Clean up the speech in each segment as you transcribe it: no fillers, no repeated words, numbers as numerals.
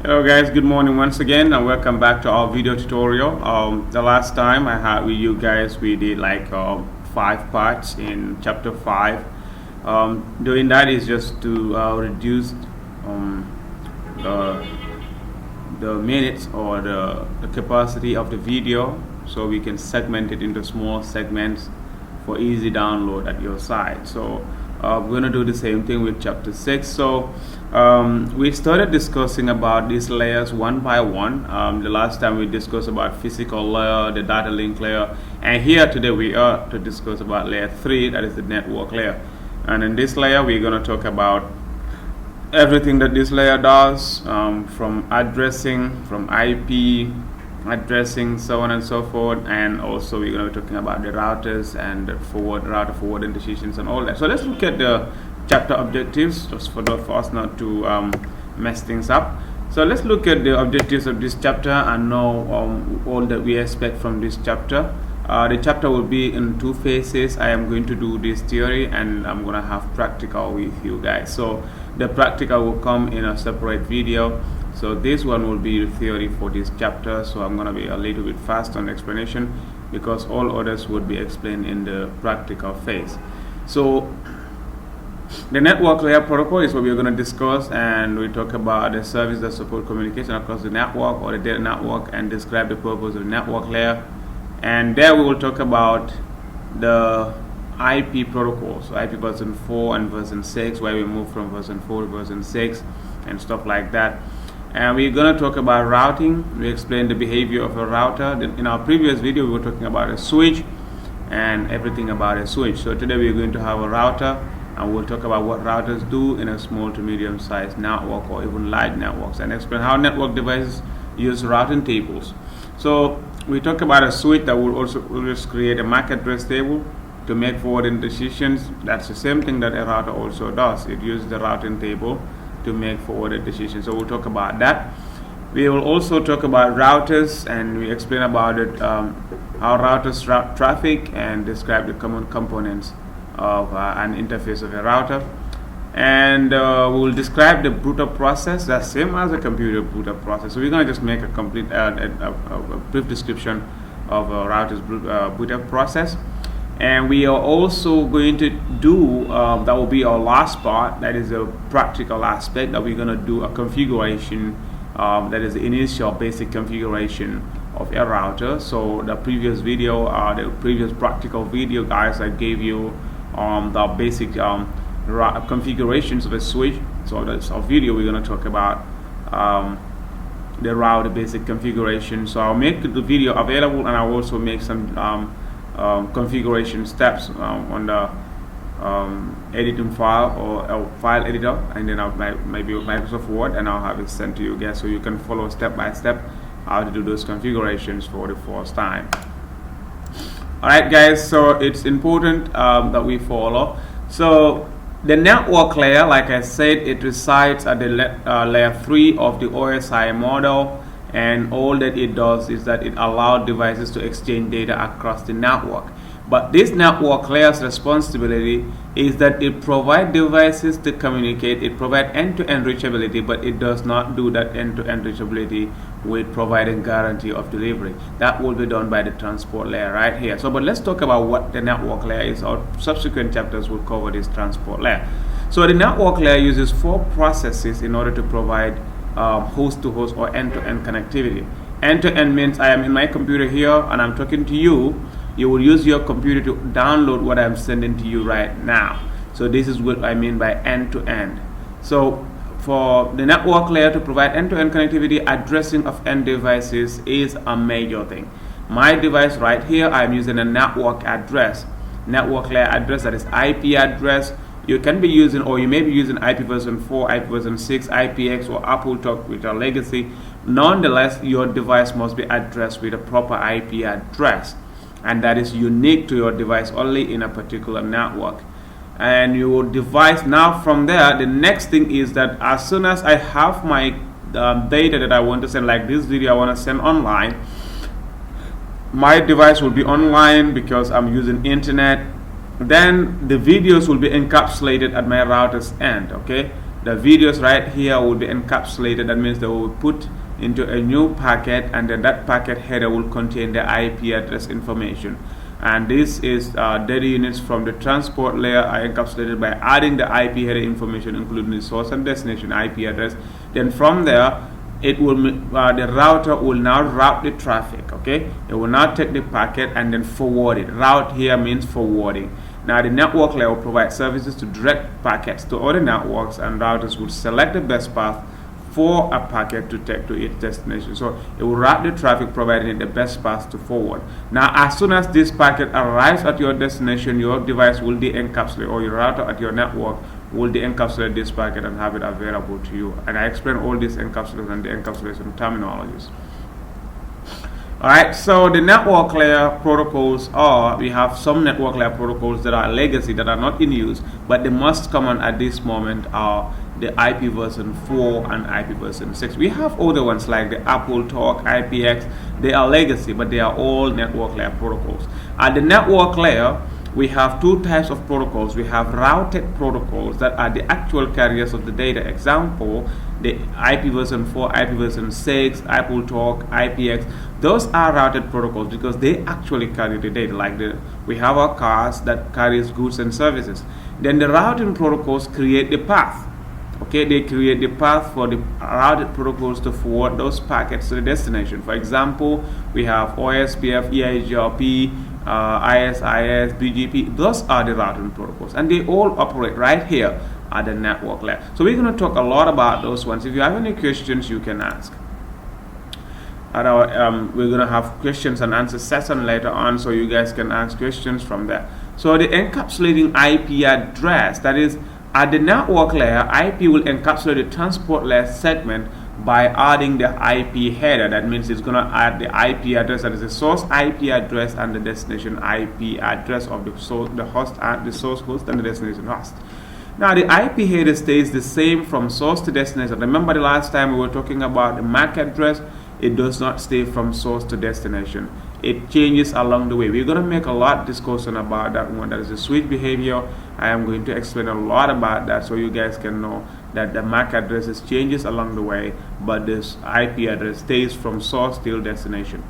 Hello guys, good morning once again and welcome back to our video tutorial. The last time I had with you guys we did like 5 parts in chapter 5. Doing that is just to reduce the, the minutes or the capacity of the video, so we can segment it into small segments for easy download at your side. So we're going to do the same thing with chapter 6. So we started discussing about these layers one by one. The last time we discussed about physical layer, the data link layer, and here today we are to discuss about layer 3, that is the network layer. And in this layer we're going to talk about everything that this layer does, from addressing, from IP addressing, so on and so forth, and also we're going to be talking about the routers and the router forwarding decisions and all that. So let's look at the chapter objectives, just for us not to mess things up. So let's look at the objectives of this chapter and know all that we expect from this chapter. The chapter will be in 2 phases. I am going to do this theory and I'm going to have practical with you guys. So the practical will come in a separate video. So this one will be the theory for this chapter. So I'm going to be a little bit fast on explanation because all others would be explained in the practical phase. So the network layer protocol is what we're going to discuss, and we talk about the service that support communication across the network or the data network and describe the purpose of the network layer. And there we will talk about the IP protocols, so IP version 4 and version 6, where we move from version 4 to version 6 and stuff like that. And we're going to talk about routing. We explained the behavior of a router. In our previous video we were talking about a switch and everything about a switch. So today we're going to have a router, and we'll talk about what routers do in a small to medium sized network or even large networks, and explain how network devices use routing tables. So we talk about a switch that will also always create a MAC address table to make forwarding decisions. That's the same thing that a router also does. It uses the routing table to make forwarded decisions. So we'll talk about that. We will also talk about routers, and we explain about it, how routers route traffic, and describe the common components of an interface of a router. And we will describe the boot up process, that's same as a computer boot up process. So we're going to just make a complete a brief description of a router's boot up process. And we are also going to do, that will be our last part, that is a practical aspect, that we're going to do a configuration, that is the initial basic configuration of a router. So the previous video, the previous practical video guys, I gave you the basic configurations of a switch. So that's our video. We're going to talk about the router basic configuration. So I'll make the video available, and I'll also make some configuration steps on the editing file or file editor, and then I'll maybe Microsoft Word, and I'll have it sent to you guys so you can follow step by step how to do those configurations for the first time. Alright guys, so it's important that we follow. So the network layer, like I said, it resides at the layer 3 of the OSI model, and all that it does is that it allows devices to exchange data across the network. But this network layer's responsibility is that it provides devices to communicate, it provides end-to-end reachability, but it does not do that end-to-end reachability with providing guarantee of delivery. That will be done by the transport layer right here. So, but let's talk about what the network layer is. Our subsequent chapters will cover this transport layer. So the network layer uses 4 processes in order to provide host-to-host or end-to-end connectivity. End-to-end means I am in my computer here and I'm talking to you. You will use your computer to download what I'm sending to you right now. So this is what I mean by end-to-end. So for the network layer to provide end-to-end connectivity, addressing of end devices is a major thing. My device right here, I'm using a network address. Network layer address, that is IP address. You can be using, or you may be using IP version 4, IP version 6, IPX, or Apple Talk, which are legacy. Nonetheless, your device must be addressed with a proper IP address, and that is unique to your device only in a particular network. And your device, now from there, the next thing is that as soon as I have my data that I want to send, like this video I want to send online, my device will be online because I'm using internet. Then the videos will be encapsulated at my router's end, okay? The videos right here will be encapsulated. That means they will be put into a new packet, and then that packet header will contain the IP address information. And this is data units from the transport layer are encapsulated by adding the IP header information, including the source and destination IP address. Then from there, it will the router will now route the traffic. Okay, it will now take the packet and then forward it. Route here means forwarding. Now the network layer will provide services to direct packets to other networks, and routers will select the best path for a packet to take to its destination. So it will route the traffic, providing it the best path to forward. Now as soon as this packet arrives at your destination, your device will de-encapsulate, or your router at your network will de-encapsulate this packet and have it available to you. And I explain all these encapsulation and de-encapsulation terminologies. Alright, so the network layer protocols are, we have some network layer protocols that are legacy, that are not in use, but the most common at this moment are the IP version 4 and IP version 6. We have other ones like the Apple Talk, IPX. They are legacy, but they are all network layer protocols. At the network layer, we have two types of protocols. We have routed protocols that are the actual carriers of the data. Example, the IP version 4, IP version 6, Apple Talk, IPX. Those are routed protocols because they actually carry the data. Like we have our cars that carries goods and services. Then the routing protocols create the path. Okay, they create the path for the routed protocols to forward those packets to the destination. For example, we have OSPF, EIGRP, ISIS, BGP. Those are the routing protocols, and they all operate right here at the network layer. So we're going to talk a lot about those ones. If you have any questions, you can ask. At our, we're going to have questions and answer session later on, so you guys can ask questions from there. So the encapsulating IP address, that is, at the network layer, IP will encapsulate the transport layer segment by adding the IP header. That means it's going to add the IP address, that is the source IP address and the destination IP address of the source, the host, the source host and the destination host. Now the IP header stays the same from source to destination. Remember the last time we were talking about the MAC address? It does not stay from source to destination. It changes along the way. We're going to make a lot of discussion about that one. That is the switch behavior. I am going to explain a lot about that so you guys can know that the MAC addresses changes along the way, but this IP address stays from source till destination.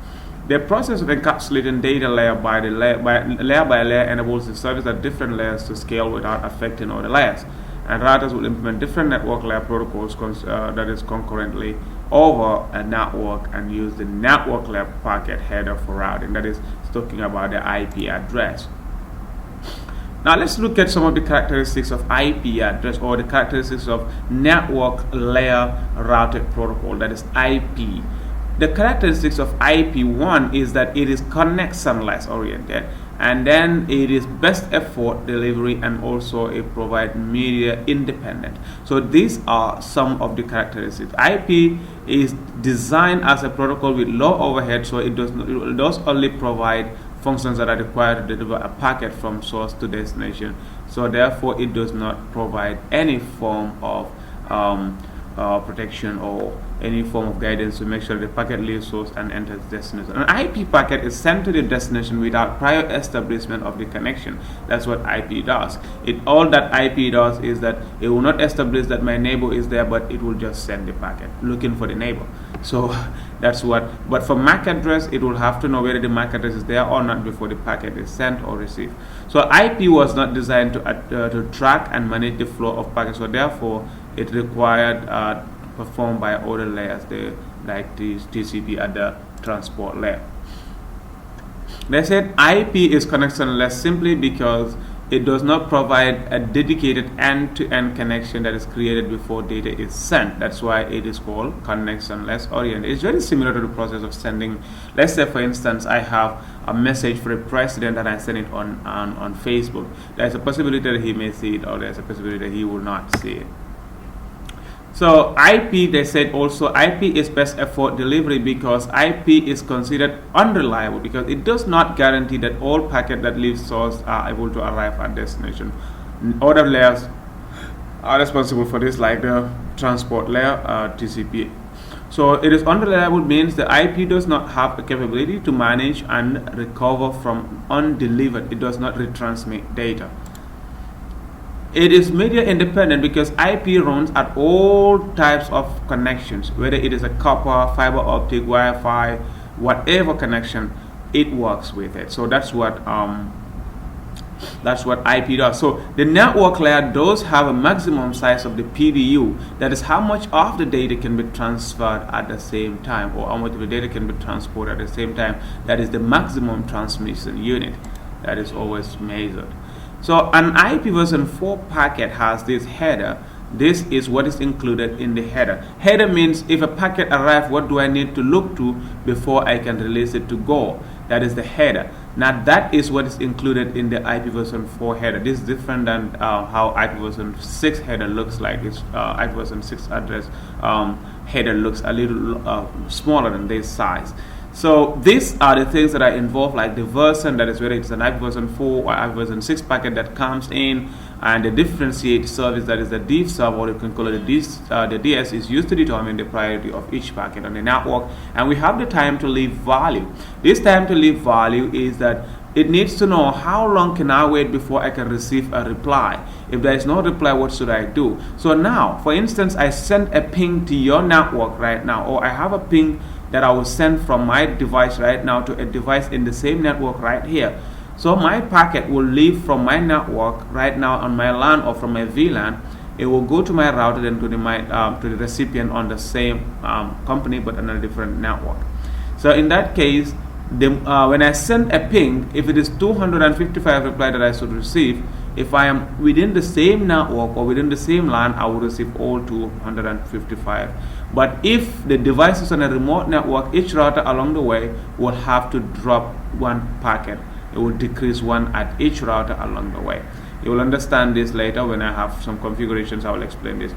The process of encapsulating data layer by layer enables the service at different layers to scale without affecting other layers. And routers will implement different network layer protocols that is concurrently over a network and use the network layer packet header for routing. That is talking about the IP address. Now let's look at some of the characteristics of IP address, or the characteristics of network layer routed protocol, that is IP. The characteristics of IP1 is that it is connectionless oriented, and then it is best effort delivery, and also it provides media independent. So these are some of the characteristics. IP is designed as a protocol with low overhead, so it does only provide functions that are required to deliver a packet from source to destination. So therefore it does not provide any form of protection or any form of guidance to make sure the packet leaves source and enters destination. An IP packet is sent to the destination without prior establishment of the connection. That's what IP does. All that IP does is that it will not establish that my neighbor is there, but it will just send the packet looking for the neighbor. So that's what. But for MAC address, it will have to know whether the MAC address is there or not before the packet is sent or received. So IP was not designed to track and manage the flow of packets. So therefore, it required performed by other layers, like the TCP at the transport layer. They said IP is connectionless simply because it does not provide a dedicated end-to-end connection that is created before data is sent. That's why it is called connectionless oriented. It's very similar to the process of sending. Let's say, for instance, I have a message for a president and I send it on Facebook. There's a possibility that he may see it, or there's a possibility that he will not see it. So IP, they said also, IP is best effort delivery because IP is considered unreliable because it does not guarantee that all packets that leave source are able to arrive at destination. Other layers are responsible for this, like the transport layer, TCP. So it is unreliable means the IP does not have the capability to manage and recover from undelivered. It does not retransmit data. It is media independent because IP runs at all types of connections, whether it is a copper, fiber optic, Wi-Fi, whatever connection, it works with it. So that's what IP does. So the network layer does have a maximum size of the PDU. That is how much of the data can be transferred at the same time, or how much of the data can be transported at the same time. That is the maximum transmission unit. That is always measured. So an IP version 4 packet has this header. This is what is included in the header. Header means if a packet arrives, what do I need to look to before I can release it to go? That is the header. Now that is what is included in the IP version 4 header. This is different than how IP version 6 header looks like. It's IP version 6 address header looks a little smaller than this size. So these are the things that are involved, like the version, that is whether it's an IP version 4 or IP version 6 packet that comes in, and the differentiate service, that is the diff sub, or you can call it the DS, is used to determine the priority of each packet on the network. And we have the time to leave value. This time to leave value is that it needs to know how long can I wait before I can receive a reply. If there is no reply, what should I do? So now, for instance, I send a ping to your network right now, or I have a ping that I will send from my device right now to a device in the same network right here. So my packet will leave from my network right now on my LAN or from my VLAN. It will go to my router, then to the recipient on the same company but on a different network. So in that case, when I send a ping, if it is 255 reply that I should receive, if I am within the same network or within the same LAN, I will receive all 255. But if the device is on a remote network, each router along the way will have to drop one packet. It will decrease one at each router along the way. You will understand this later when I have some configurations. I will explain this.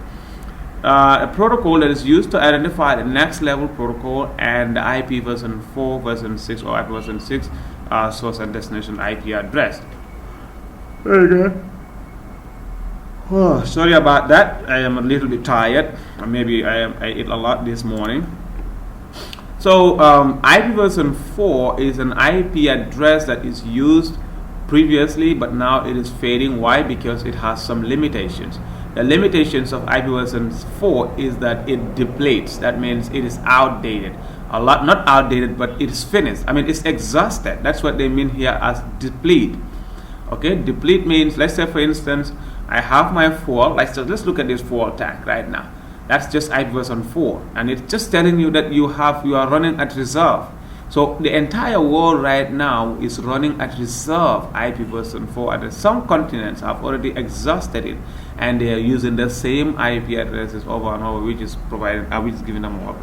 A protocol that is used to identify the next level protocol and the IP version 4, version 6, or IP version 6 source and destination IP address. Very good. Oh, sorry about that. I am a little bit tired. Maybe I ate a lot this morning. So IP version 4 is an IP address that is used previously, but now it is fading. Why? Because it has some limitations. The limitations of IP version 4 is that it depletes. That means it is outdated. Not outdated, but it is finished. I mean, it's exhausted. That's what they mean here as deplete. Okay, deplete means, let's say for instance, I have my fuel. Let's look at this fuel tank right now. That's just IP version 4, and it's just telling you that you are running at reserve. So the entire world right now is running at reserve IP version 4, and some continents have already exhausted it, and they are using the same IP addresses over and over, which is giving them a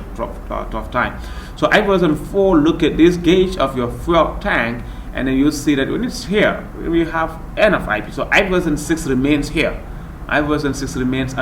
tough time. So IP version 4, look at this gauge of your fuel tank, and then you see that when it's here, we have enough IP. So IP version 6 remains here. IP version 6 remains at